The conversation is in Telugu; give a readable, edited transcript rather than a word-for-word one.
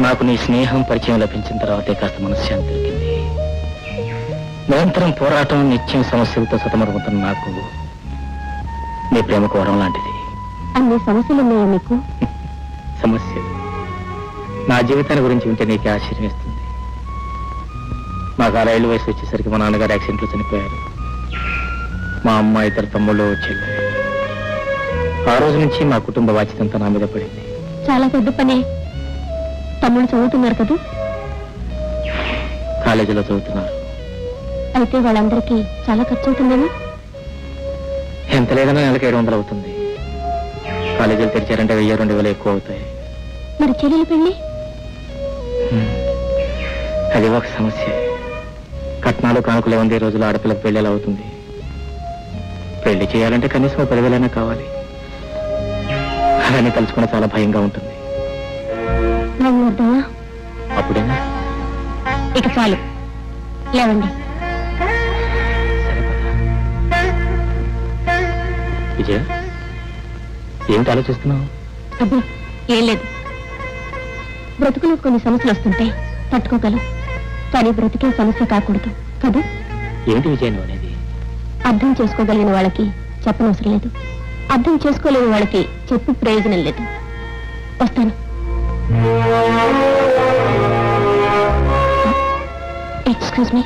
నాకు నీ స్నేహం పరిచయం లభించిన తర్వాతే కాస్త మనశ్శాంతి దొరికింది. నిరంతరం పోరాటం, నిత్యం సమస్యలతో సతమతమవుతున్న నాకు నీ ప్రేమకు వరం లాంటిది. అన్ని సమస్యలున్నాయా మీకు? సమస్యలు నా జీవితాన్ని గురించి వింటే నీకే ఆశ్చర్యం ఇస్తుంది. నాకు 6 ఏళ్ళ వయసు వచ్చేసరికి మా నాన్నగారు యాక్సిడెంట్లో చనిపోయారు. మా అమ్మ, 2 తమ్ముళ్ళు, చెల్లి. ఆ రోజు నుంచి మా కుటుంబ బాధ్యత అంతా నా మీద పడింది. చాలా పెద్ద పనే. తమ్ముడు చదువుతున్నారు కదా? కాలేజీలో చదువుతున్నారు. అయితే వాళ్ళందరికీ చాలా ఖర్చు అవుతుందేమో? ఎంత లేదన్నా నెలకు 700 అవుతుంది. కాలేజీలు తెరిచారంటే 1000-2000 ఎక్కువ అవుతాయి. మరి చెల్లెలు పెళ్ళి? అది ఒక సమస్య. కట్నాలు కానుకలే ఉంది. రోజులు ఆడపిల్లకి పెళ్ళి ఎలా అవుతుంది? పెళ్లి చేయాలంటే కనీసం 10,000 కావాలి. అవన్నీ తలుచుకుని చాలా భయంగా ఉంటుంది. అప్పుడేనా? ఇక చాలు, లేవండి. విజయ, ఏమిటి ఆలోచిస్తున్నావు? అబ్బే, ఏం లేదు. బ్రతుకులో కొన్ని సమస్యలు వస్తుంటాయి, తట్టుకోగలం. కానీ బ్రతికే సమస్య కాకూడదు కదా? ఏంటి విజయ నువ్వు అనేది? అర్థం చేసుకోగలిగిన వాళ్ళకి చెప్పనవసరం లేదు, అర్థం చేసుకోలేని వాళ్ళకి చెప్పు ప్రయోజనం లేదు. వస్తాను. Excuse me.